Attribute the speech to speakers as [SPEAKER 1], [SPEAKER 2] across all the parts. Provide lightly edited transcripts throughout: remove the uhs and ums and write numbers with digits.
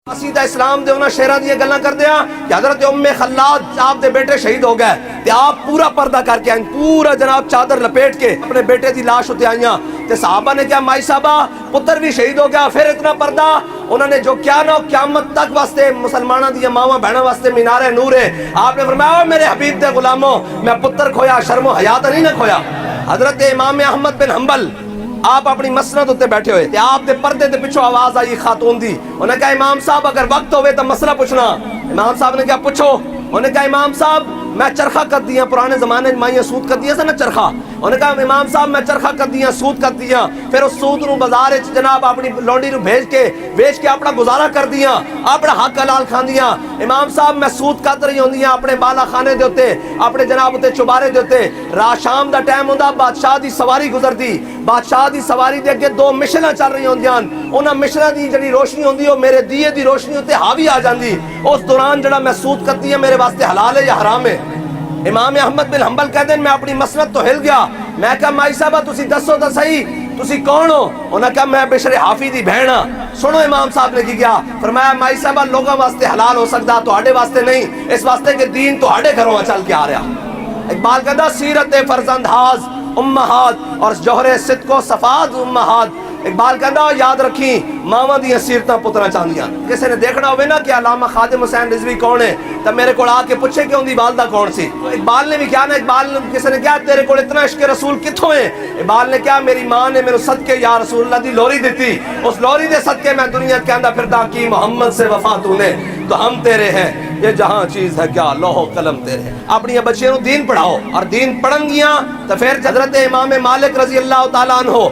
[SPEAKER 1] سیدھا اسلام دے انہاں شہرہ دیا گلنا کر دیا کہ حضرت ام خلاد آپ دے بیٹے شہید ہو گئے تے آپ پورا پردہ کر کے آئیں، پورا جناب چادر لپیٹ کے اپنے بیٹے دی لاش ہوتے آئیاں تے صحابہ نے کیا مائی صاحبہ پتر بھی شہید ہو گیا، پھر اتنا پردہ انہوں نے جو کیا نہ قیامت تک واسطے مسلمانہ دیا ماما بہنہ واسطے مینار نور ہے۔ آپ نے فرمایا میرے حبیب دے غلاموں میں پتر کھویا شرم و حیات نہیں نہ کھویا۔ حضرت امام احمد بن حنبل آپ اپنی مسند ہوتے بیٹھے ہوئے آپ دے پردے دے پچھو آواز آئی خاتون دی، انہوں نے کہا امام صاحب اگر وقت ہوئے تو مسئلہ پوچھنا۔ امام صاحب نے کہا پوچھو۔ انہوں نے کہا امام صاحب میں چرخہ کر دیا، پرانے زمانے مائیاں سود کر دیا سے نا چرخہ، انہوں نے کہا امام صاحب میں چرخہ کر دیا سود کر دیا، پھر اس سود نو بازار جناب اپنی لونڈی نو بیچ کے اپنا گزارا کر دیا، اپنا حق حلال کھان دیا۔ امام صاحب میں سود کر رہی ہوں اپنے بالا خانے دے ہوتے اپنے جناب ہوتے چبارے دے ہوتے، رات شام دا ٹائم ہوندا بادشاہ دی سواری گزرتی، بادشاہ دی سواری دے اگے دو مشناں چل رہی ہوندیاں، انہاں مشناں دی جڑی روشنی ہوندی او میرے دیے دی روشنی ہوتے حاوی آ جاندی، اس دوران جڑا میں سود کرتی ہے میرے واسطے حلال ہے یا حرام ہے؟ امام احمد بن حنبل کہتے ہیں میں اپنی مسند تو ہل گیا، میں کہا مائی صاحبہ تسی دسو تو صحیح تسی کون ہو؟ انہوں نے کہا میں بشر حافی دی بہن ہاں۔ سنو امام صاحب نے کی کیا فرمایا مائی صاحبہ لوگوں واسطے حلال ہو سکتا تو آڑے واسطے نہیں، اس واسطے کہ دین تو آڑے گھروں چل کے آ رہا۔ اقبال کہتا سیرت فرزند ہاز امہات اور جوہر صدق و صفات امہات، اقبال کہتا یاد رکھیں ماما دیا سیرتاں پترا چاندیاں۔ کسی نے دیکھنا ہوئے نا کہ علامہ خادم حسین رضوی کون ہے تو میرے کو آ کے پوچھے کہ ان دی والدہ کون سی۔ اقبال نے بھی کیا نا اقبال کسی نے کیا تیرے کو اتنا عشق رسول کتھوں ہے؟ اقبال نے کیا میری ماں نے میرے صدقے یا رسول اللہ دی لوری دیتی، اس لوری دے صدقے میں دنیا کے اندر پھردا کی محمد سے وفا تو نے تو ہم تیرے ہیں، یہ جہاں چیز ہے کیا لوح و قلم تیرے ہیں۔ اپنی بچیوں دین پڑھاؤ اور دین پڑھن گیاں تو پھر حضرت امام مالک رضی اللہ تعالیٰ عنہ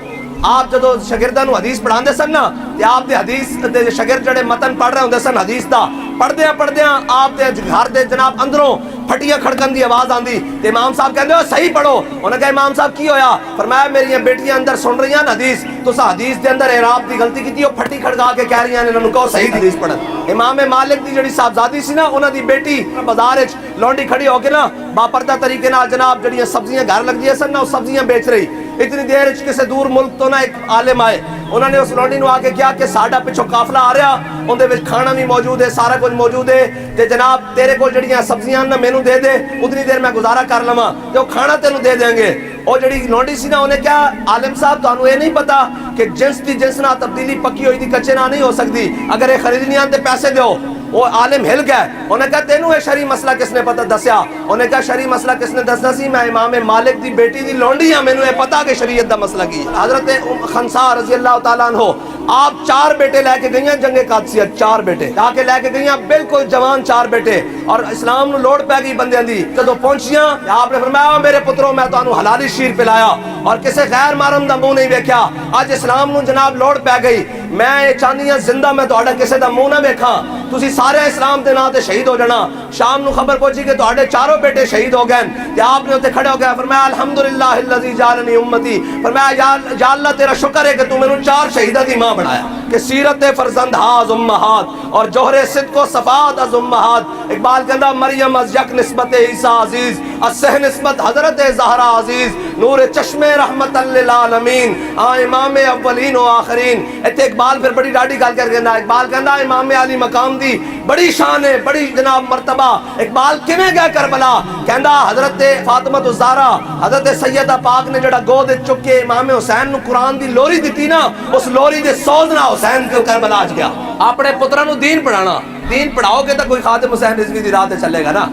[SPEAKER 1] آپ جدو شاگرداں نو حدیث پڑھان دے سن نا تے آپ دے حدیث دے شاگرد جڑے متن پڑھ رہے ہوندے سن حدیث دا پڑھدیاں آپ دے گھر دے جناب اندروں پھٹیاں کھڑکن دی آواز آندی تے امام صاحب کہندے ہو صحیح پڑھو۔ انہوں نے کہا امام صاحب کی ہویا؟ فرمایا میری بیٹیاں اندر سن رہی ہیں نا حدیث، تو سا حدیث دے اندر اعراب دی غلطی کیتی ہو پھٹی کھڑکا کے کہہ رہی ہیں انہوں نے کہو صحیح حدیث پڑھن۔ امام مالک دی جڑی صاحبزادی سی نا انہاں دی بیٹی بازار وچ لونڈی کھڑی ہو کے نا باپردہ طریقے نال جناب جڑیاں سبزیاں گھر لگ دیاں سن نا وہ سبزیاں بیچ رہی، اتنی دیر کسی دور ملک تو نا ایک عالم آئے، انہوں نے اس لونڈی نو آکے کیا کہ ساڈا پچھو قافلہ آ رہا اندے وچ کھانا بھی موجود ہے سارا کچھ موجود ہے تے جناب تیرے کو جڑیاں سبزیاں نا مینوں دے دے اتنی دیر میں گزارا کر لواں تے وہ کھانا تینوں دے دیں گے۔ اور جڑی لونڈی سی نا انہیں کیا عالم صاحب تانوں یہ نہیں پتا کہ جنس دی جنس نہ تبدیلی پکی ہوئی دی کچے نہ نہیں ہو سکتی، اگر یہ خریدنی آن تے پیسے دیو۔ وہ عالم ہل گئے، انہوں نے کہا تینوں یہ شرعی مسئلہ کس نے پتہ دسیا؟ انہوں نے کہا شرعی مسئلہ کس نے دسنا سی؟ میں امام مالک دی بیٹی دی لونڈی ہاں، مینوں یہ پتا کہ شریعت دا مسئلہ کی۔ حضرت خنسا رضی اللہ تعالیٰ عنہ آپ 4 بیٹے لے کے گئیاں جنگ قادسیہ، 4 بیٹے لا کے لے کے گئیاں بالکل جوان 4 بیٹے، اور اسلام نو لوڑ پہ گئی بندیاں دی۔ جدو پہنچیاں آپ نے فرمایا میرے پتروں میں تانوں حلالی شیر پلایا اور کسے غیر محرم دا منہ نہیں ویکھیا، اج اسلام نو جناب لوڑ پہ گئی، میں چاہنی ہاں زندہ میں تہاڈا کسے دا منہ نہ ویکھاں، تسی سارے اسلام دے نام تے شہید ہو جانا۔ شام نو خبر پہنچی کہ تہاڈے 4 بیٹے شہید ہو گئے تے آپ نے اوتے کھڑے ہو گئے فرمایا الحمدللہ الذی جعلنی امتی، فرمایا یا اللہ تیرا شکر ہے کہ تو مینوں 4 شہیداں دی ماں بنایا۔ کہ سیرت فرزند ہاز امہات اور جوہر صدق و صفات از امہات، اقبال کہندا مریم از یک نسبت عیسیٰ عزیز، از سہ نسبت حضرت زہرا عزیز، نور چشم رحمت للعالمین، امام اولین و آخرین۔ ایتھے اقبال پھر بڑی ڈاڈی گل کر کہندا، اقبال کہندا امام علی مقام دی بڑی شان ہے، بڑی جناب مرتبہ۔ اقبال کیویں گیا کربلا؟ کہندا حضرت فاطمہ الزہرا حضرت سیدہ پاک نے جڑا گود چک کے امام حسین نو قرآن دی لوری دتی نا، اس لوری دے سوز نہ حسین کو کربلا آج گیا۔ اپنے پتراں نو دین پڑھانا، دین پڑھاؤ گے تو کوئی خادم حسین رضوی دی راہ تے چلے گا نا،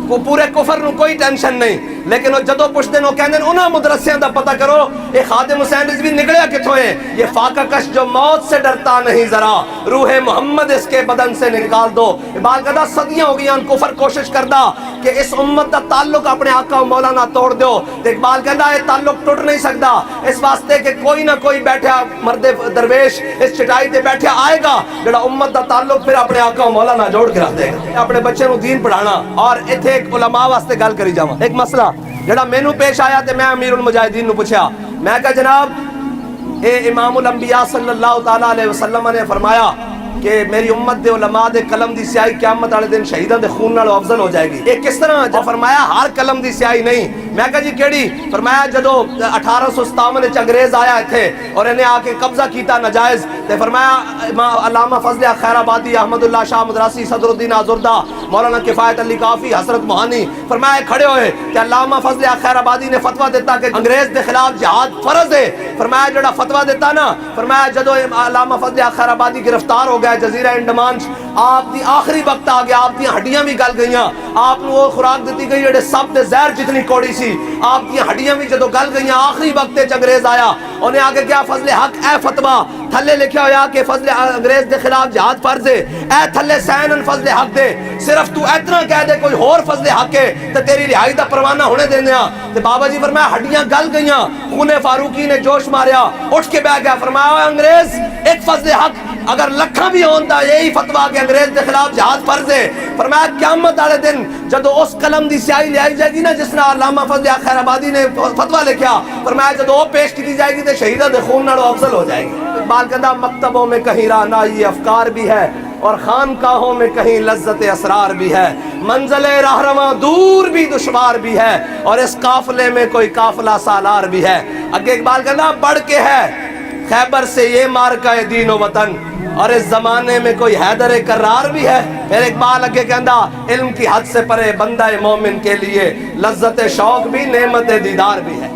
[SPEAKER 1] کو پورے کفر نو کوئی ٹینشن نہیں، لیکن وہ جدو پوچھتے ہیں وہ کہتے ہیں انہاں مدرسیاں دا پتہ کرو یہ خادم حسین رضوی نکلیا کتھوں ہے؟ یہ فاقہ کش جو موت سے ڈرتا نہیں ذرا، روح محمد اس کے بدن سے نکال دو۔ اقبال کہتا صدیاں ہو گئیاں کفر کوشش کردا کہ اس امت دا تعلق اپنے آقا و مولانا توڑ دو، اقبال کہتا ہے تعلق ٹوٹ نہیں سکتا، اس واسطے کہ کوئی نہ کوئی بیٹھا مرد درویش اس چٹائی تے بیٹھا آئے گا جڑا امت دا تعلق پھر اپنے آقا و مولانا جوڑ کے رکھ دے گا۔ اپنے بچے نو دین پڑھانا۔ اور ایتھے ایک علماء واسطے گل کری جاواں، ایک مسئلہ جڑا مینوں پیش آیا تے میں امیر المجاہدین نو پوچھا، میں کہا جناب اے امام الانبیاء صلی اللہ تعالیٰ علیہ وسلم نے فرمایا کہ میری امت دے علماء دے قلم دی سیاہی قیامت والے دن شہیداں دے خون نال افضل ہو جائے گی، یہ کس طرح؟ فرمایا ہر قلم دی سیاہی نہیں، میں کہا جی کیڑی؟ فرمایا جدو 1857 انگریز آیا تھے اور انہیں آ کے قبضہ کیتا ناجائز، تے فرمایا علامہ فضل خیر آبادی، احمد اللہ شاہ مدراسی، صدر الدین آزردہ، مولانا کفایت علی کافی، حضرت موہانی فرمایا کھڑے ہوئے کہ علامہ فضل خیر آبادی نے فتویٰ دیتا کہ انگریز دے خلاف جہاد فرض ہے۔ فرمایا جڑا فتویٰ دیتا نا، فرمایا جدو علامہ فضل خیر آبادی گرفتار ہو گیا جزیرہ انڈمان، آپ دی آخری وقت آ گیا، آپ دی ہڈیاں بھی گل گئیاں، آپ نے وہ خوراک دیتی گئی جڑے سب دے زہر جتنی کوڑی سی، آپ دی ہڈیاں بھی جدو گل گئیاں، آخری وقت انگریز آیا، انہیں آگے کیا فضل حق اے فتویٰ تھلے لکھیا ہویا کہ فضل انگریز دے خلاف جہاد فرض ہے، اے تھلے سینن فضل حق دے، صرف تو اتنا کہہ دے کوئی اور فضل حق ہے تے تیری رہائی دا پروانہ ہونے دینا۔ تے بابا جی فرمایا ہڈیاں گل گئیاں، خون فاروقی نے جوش ماریا، اٹھ کے بیٹھ گیا، فرمایا انگریز ایک فضل حق اگر لکھاں بھی ہوندا یہی فتویٰ کہ انگریز دے خلاف جہاد فرض ہے، فرمایا قیامت والے دن جدو اس قلم دی سیاہی لے آئی جائے گی نا جس طرح علامہ فضل خیر آبادی نے فتویٰ لکھیا، فرمایا جدو وہ پیش کی جائے گی تو شہیدہ دے خون نالوں افضل ہو جائے گی۔ اقبال کہتا مکتبوں میں کہیں رعنائی افکار بھی ہے اور خانقاہوں میں کہیں لذت اسرار بھی ہے، منزل رہنما دور بھی دشوار بھی ہے اور اس قافلے میں کوئی قافلہ سالار بھی ہے۔ اگے اقبال کہتا بڑھ کے ہے خیبر سے یہ مارکہ دین و وطن اور اس زمانے میں کوئی حیدر کرار بھی ہے۔ پھر اقبال اگے کہندا علم کی حد سے پرے بندہ مومن کے لیے لذت شوق بھی نعمت دیدار بھی ہے۔